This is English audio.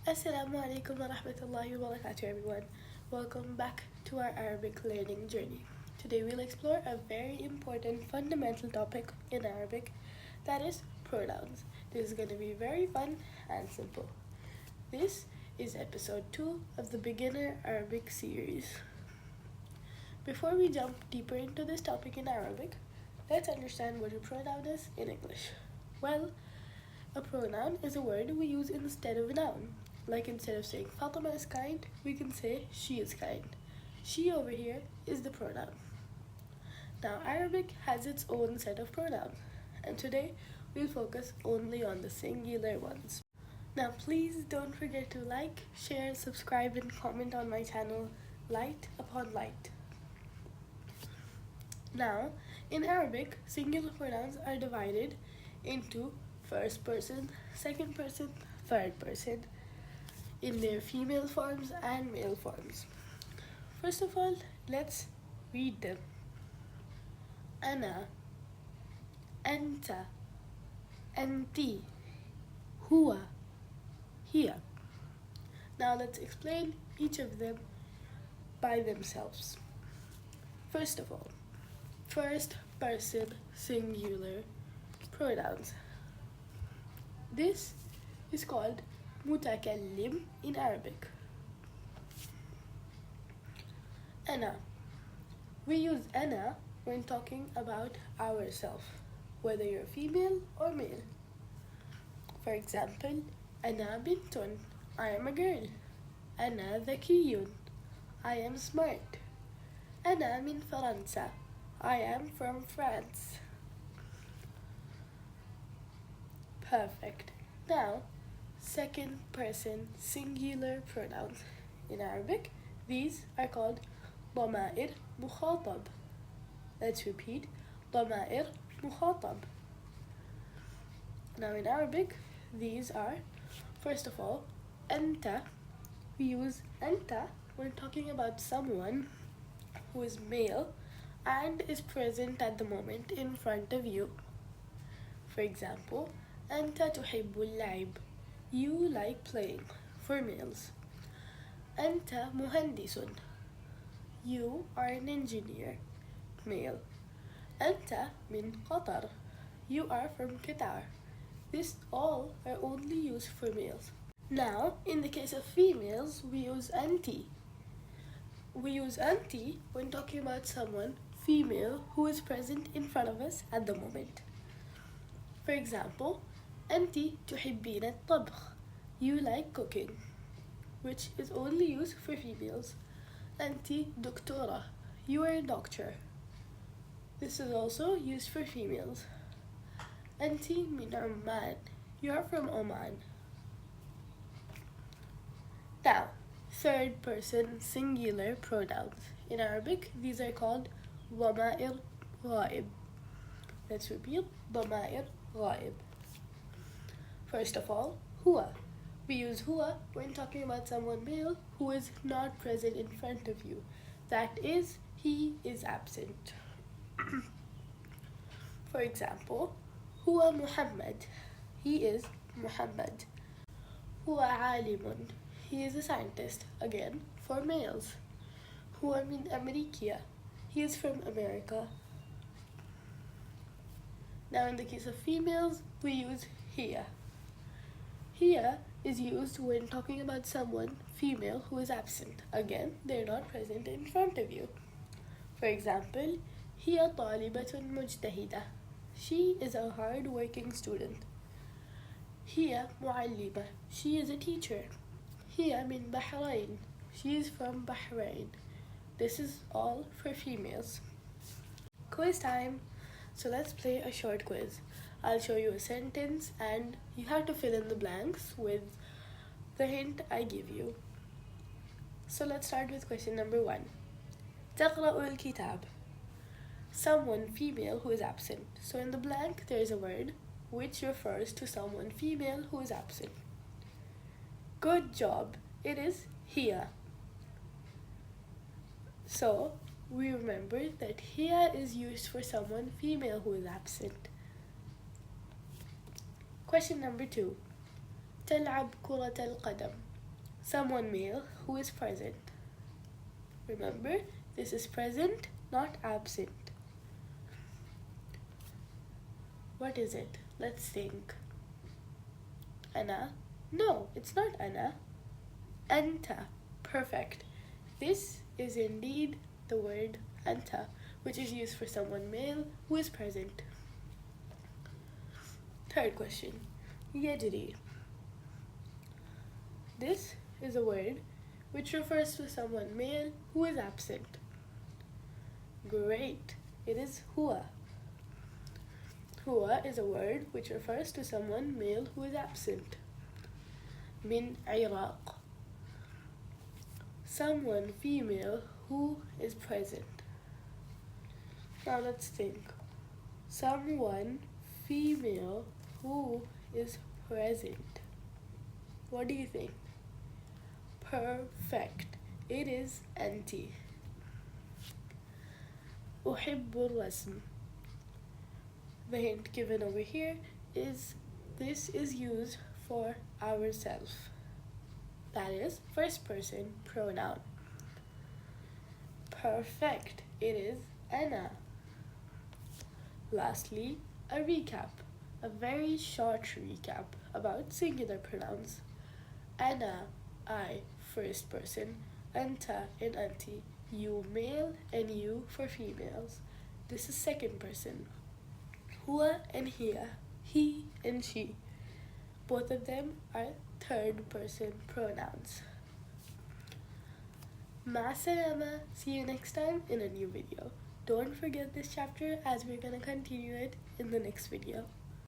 Assalamu alaikum wa rahmatullahi wa barakatuh, everyone. Welcome back to our Arabic learning journey. Today we'll explore a very important fundamental topic in Arabic, that is pronouns. This is going to be very fun and simple. This is episode 2 of the Beginner Arabic series. Before we jump deeper into this topic in Arabic, let's understand what a pronoun is in English. Well, a pronoun is a word we use instead of a noun. Like instead of saying Fatima is kind, we can say she is kind. She over here is the pronoun. Now Arabic has its own set of pronouns, and today we'll focus only on the singular ones. Now please don't forget to like, share, subscribe and comment on my channel, light upon light. Now, in Arabic, singular pronouns are divided into first person, second person, third person, in their female forms and male forms. First of all, let's read them. Ana, Anta, Anti, Huwa, Hiya. Now let's explain each of them by themselves. First of all, first person singular pronouns. This is called mutakallim in Arabic. Ana. We use ana when talking about ourselves, whether you're female or male. For example, ana bintun, I am a girl. Ana dhakiyun, I am smart. Ana min Faransa, I am from France. Perfect. Now, second person singular pronouns. In Arabic, these are called ضمائر مخاطب. Let's repeat, ضمائر مخاطب. Now in Arabic, these are, first of all, أنت. We use أنت when talking about someone who is male and is present at the moment in front of you. For example, أنت تحب اللعب. You like playing. For males. أنت مهندس. You are an engineer. Male. أنت من قطر. You are from Qatar. This all are only used for males. Now, in the case of females, we use أنتِ. We use أنتِ when talking about someone, female, who is present in front of us at the moment. For example, أنتِ تحبين الطبخ. You like cooking, which is only used for females. أنتِ دكتورة. You are a doctor. This is also used for females. أنتِ من عمان. You are from Oman. Now, third person singular pronouns. In Arabic, these are called ضمائر غائب. Let's repeat, ضمائر غائب. First of all, huwa. We use huwa when talking about someone male who is not present in front of you. That is, he is absent. For example, huwa Muhammad. He is Muhammad. Huwa alimun. He is a scientist. Again, for males. Huwa min Amerika. He is from America. Now in the case of females, we use hiya. Hiya is used when talking about someone, female, who is absent. Again, they're not present in front of you. For example, هي طالبة مجتهدة. She is a hard-working student. هي معلمة. She is a teacher. هي من بحرين. She is from Bahrain. This is all for females. Quiz time! So let's play a short quiz. I'll show you a sentence and you have to fill in the blanks with the hint I give you. So let's start with question number 1. تقرأ الكتاب. Someone female who is absent. So in the blank there is a word which refers to someone female who is absent. Good job. It is هي. So we remember that here is used for someone female who is absent. Question number 2. تلعب كرة القدم. someone male who is present. Remember, this is present, not absent. What is it? Let's think. Ana? No, it's not Ana. Anta. Perfect. This is indeed the word anta, which is used for someone male who is present. Third question. Yajri. This is a word which refers to someone male who is absent. Great. It is huwa. Huwa is a word which refers to someone male who is absent. Min Iraq. Someone female who is present. Now let's think. Someone female who is present. What do you think? Perfect. It is anti. أحب الرسم. The hint given over here is this is used for ourselves. That is first person pronoun. Perfect. It is أنا. Lastly, a recap. A very short recap about singular pronouns. أنا, I, first person. أنت and أنتي, you male and you for females. This is second person. هو and هي, he and she. Both of them are third person pronouns. Ma salama. See you next time in a new video. Don't forget this chapter as we're gonna continue it in the next video.